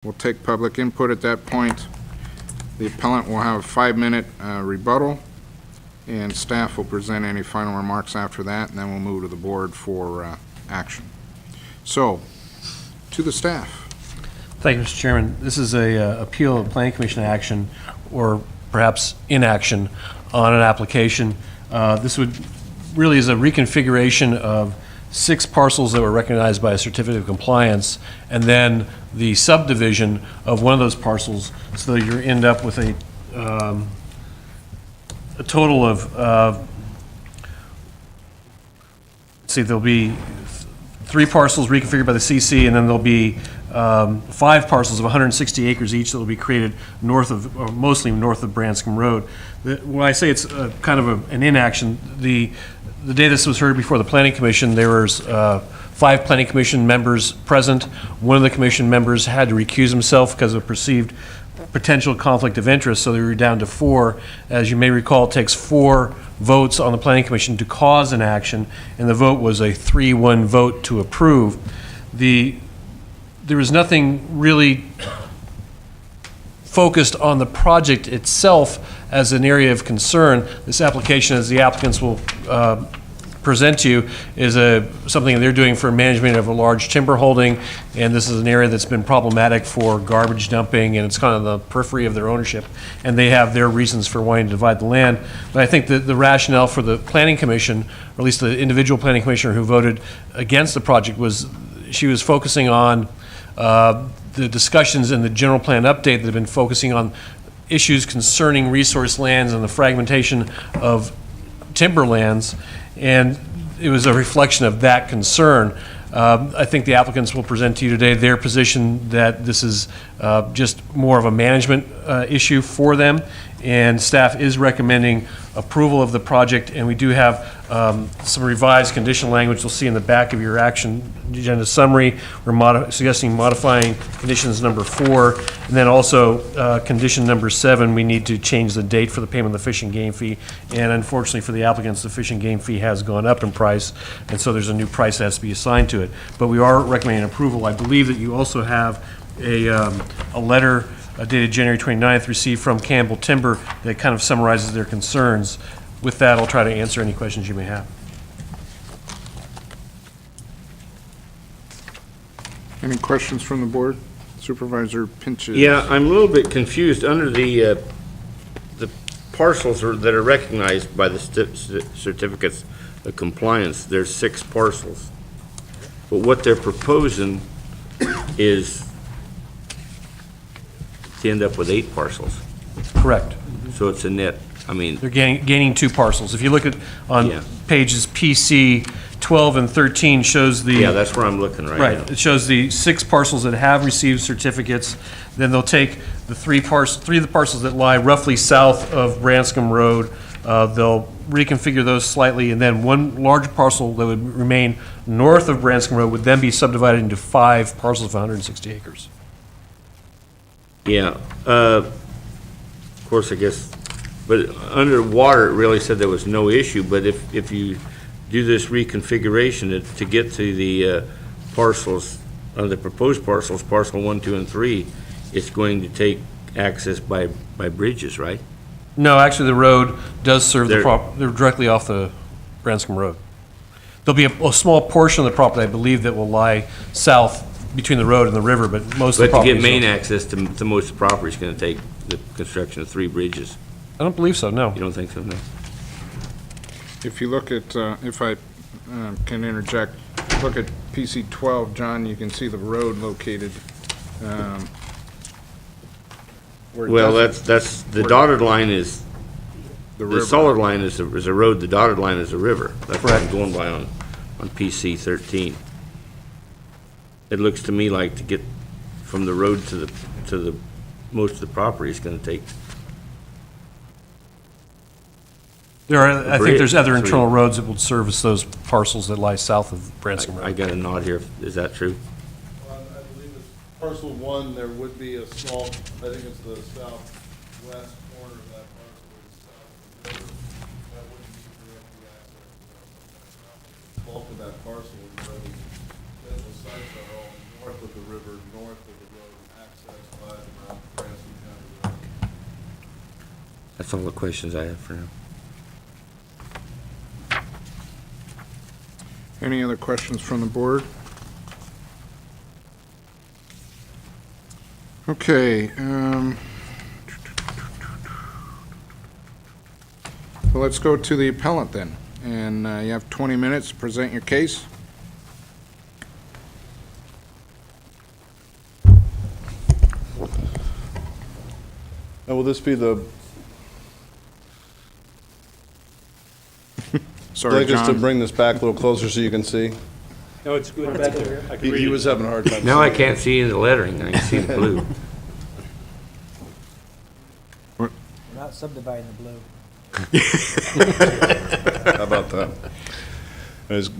We'll take public input at that point. The appellant will have a 5-minute rebuttal, and staff will present any final remarks after that, and then we'll move to the board for action. So, to the staff. Thank you, Mr. Chairman. This is a appeal of Planning Commission action, or perhaps inaction, on an application. This would really is a reconfiguration of 6 parcels that were recognized by a certificate of compliance, and then the subdivision of one of those parcels, so that you end up with a total of, let's see, there'll be 3 parcels reconfigured by the CC, and then there'll be 5 parcels of 160 acres each that will be created north of, or mostly north of Branscombe Road. When I say it's kind of an inaction, the day this was heard before the Planning Commission, there was 5 Planning Commission members present. One of the Commission members had to recuse himself because of perceived potential conflict of interest, so they were down to 4. As you may recall, it takes 4 votes on the Planning Commission to cause an action, and the vote was a 3-1 vote to approve. There was nothing really focused on the project itself as an area of concern. This application, as the applicants will present to you, is something they're doing for management of a large timber holding, and this is an area that's been problematic for garbage dumping, and it's kind of the periphery of their ownership, and they have their reasons for wanting to divide the land. But I think that the rationale for the Planning Commission, or at least the individual Planning Commissioner who voted against the project, was she was focusing on the discussions in the general plan update that have been focusing on issues concerning resource lands and the fragmentation of timberlands, and it was a reflection of that concern. I think the applicants will present to you today their position that this is just more of a management issue for them, and staff is recommending approval of the project, and we do have some revised condition language you'll see in the back of your action agenda summary. We're suggesting modifying conditions number 4, and then also condition number 7, we need to change the date for the payment of the fish and game fee, and unfortunately for the applicants, the fish and game fee has gone up in price, and so there's a new price that has to be assigned to it. But we are recommending approval. I believe that you also have a letter dated January 29th received from Campbell Timber that kind of summarizes their concerns. With that, I'll try to answer any questions you may have. Any questions from the board? Supervisor Pinches. Yeah, I'm a little bit confused. Under the parcels that are recognized by the certificates of compliance, there's 6 parcels. But what they're proposing is to end up with 8 parcels. Correct. So it's a net, I mean. They're gaining 2 parcels. If you look at Yeah. pages PC 12 and 13 shows the. Yeah, that's where I'm looking right now. Right, it shows the 6 parcels that have received certificates. Then they'll take the 3 of the parcels that lie roughly south of Branscombe Road. They'll reconfigure those slightly, and then one large parcel that would remain north of Branscombe Road would then be subdivided into 5 parcels of 160 acres. Yeah, of course, I guess, but underwater, it really said there was no issue, but if you do this reconfiguration to get to the parcels, the proposed parcels, parcel 1, 2, and 3, it's going to take access by bridges, right? No, actually, the road does serve they're directly off the Branscombe Road. There'll be a small portion of the property, I believe, that will lie south between the road and the river, but most of the property. But to get main access to most of the property is going to take the construction of 3 bridges. I don't believe so, no. You don't think so, no? If you look at, if I can interject, look at PC 12, John, you can see the road located. Well, that's the dotted line is the solid line is a road. The dotted line is a river. That's what I'm going by on PC 13. It looks to me like to get from the road to the most of the property is going to take. I think there's other internal roads that will service those parcels that lie south of Branscombe Road. I got a nod here. Is that true? I believe it's parcel 1, there would be a small, I think it's the southwest corner of that parcel is south of the river. That wouldn't be directly accessed. The bulk of that parcel is residential sites are all north of the river, north of the road, access That's all the questions I have for now. Any other questions from the board? Okay. Well, let's go to the appellant then. And you have 20 minutes to present your case. Now, will this be the, Sorry, I'd like us to John. bring this back a little closer so you can see? No, it's good back there. I can He read it. was having a hard time. Now I seeing. can't see the lettering, I can see the blue. We're not subdividing the blue. How about that?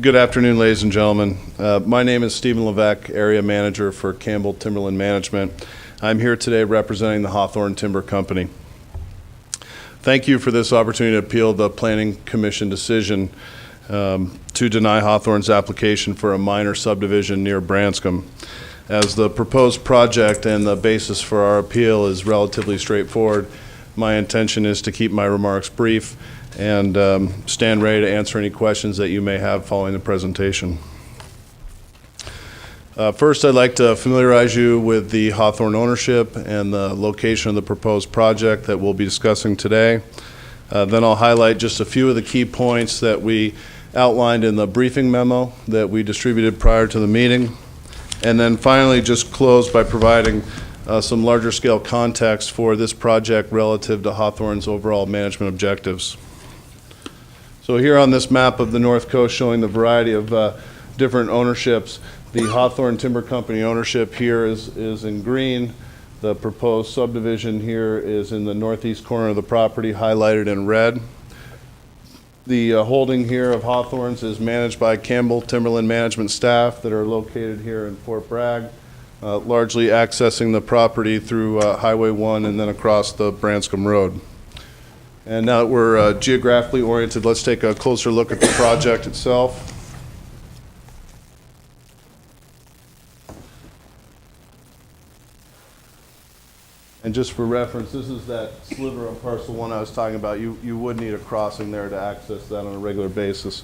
Good afternoon, ladies and gentlemen. My name is Stephen Levesque, Area Manager for Campbell Timberland Management. I'm here today representing the Hawthorne Timber Company. Thank you for this opportunity to appeal the Planning Commission decision to deny Hawthorne's application for a minor subdivision near Branscombe. As the proposed project and the basis for our appeal is relatively straightforward, my intention is to keep my remarks brief and stand ready to answer any questions that you may have following the presentation. First, I'd like to familiarize you with the Hawthorne ownership and the location of the proposed project that we'll be discussing today. Then I'll highlight just a few of the key points that we outlined in the briefing memo that we distributed prior to the meeting. And then finally, just close by providing some larger scale context for this project relative to Hawthorne's overall management objectives. So here on this map of the North Coast showing the variety of different ownerships, the Hawthorne Timber Company ownership here is in green. The proposed subdivision here is in the northeast corner of the property, highlighted in red. The holding here of Hawthorne's is managed by Campbell Timberland Management staff that are located here in Fort Bragg, largely accessing the property through Highway 1 and then across the Branscombe Road. And now that we're geographically oriented, let's take a closer look at the project itself. And just for reference, this is that sliver of parcel 1 I was talking about. You would need a crossing there to access that on a regular basis.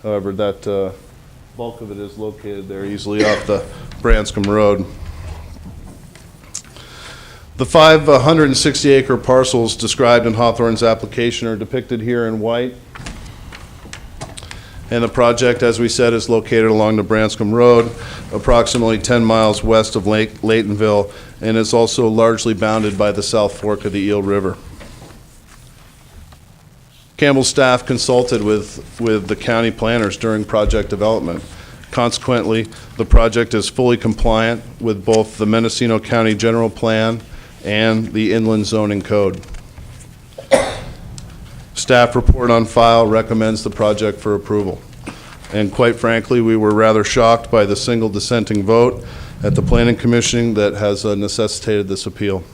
However, that bulk of it is located there easily off the Branscombe Road. The 560-acre parcels described in Hawthorne's application are depicted here in white. And the project, as we said, is located along the Branscombe Road, approximately 10 miles west of Lake Laytonville, and is also largely bounded by the South Fork of the Eel River. Campbell staff consulted with the county planners during project development. Consequently, the project is fully compliant with both the Mendocino County General Plan and the Inland Zoning Code. Staff report on file recommends the project for approval. And quite frankly, we were rather shocked by the single dissenting vote at the Planning Commission that has necessitated this appeal.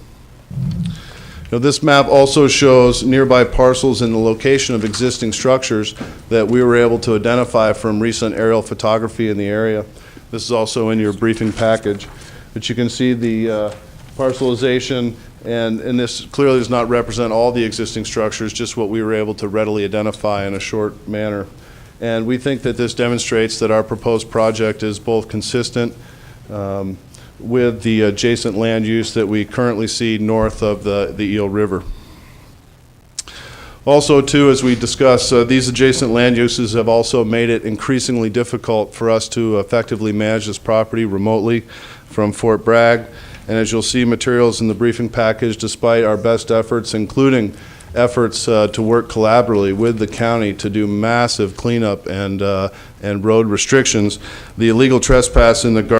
Now, this map also shows nearby parcels and the location of existing structures that we were able to identify from recent aerial photography in the area. This is also in your briefing package. But you can see the parcelization, and this clearly does not represent all the existing structures, just what we were able to readily identify in a short manner. And we think that this demonstrates that our proposed project is both consistent with the adjacent land use that we currently see north of the Eel River. Also, too, as we discuss, these adjacent land uses have also made it increasingly difficult for us to effectively manage this property remotely from Fort Bragg. And as you'll see materials in the briefing package, despite our best efforts, including efforts to work collaboratively with the county to do massive cleanup and road restrictions, the illegal trespass in the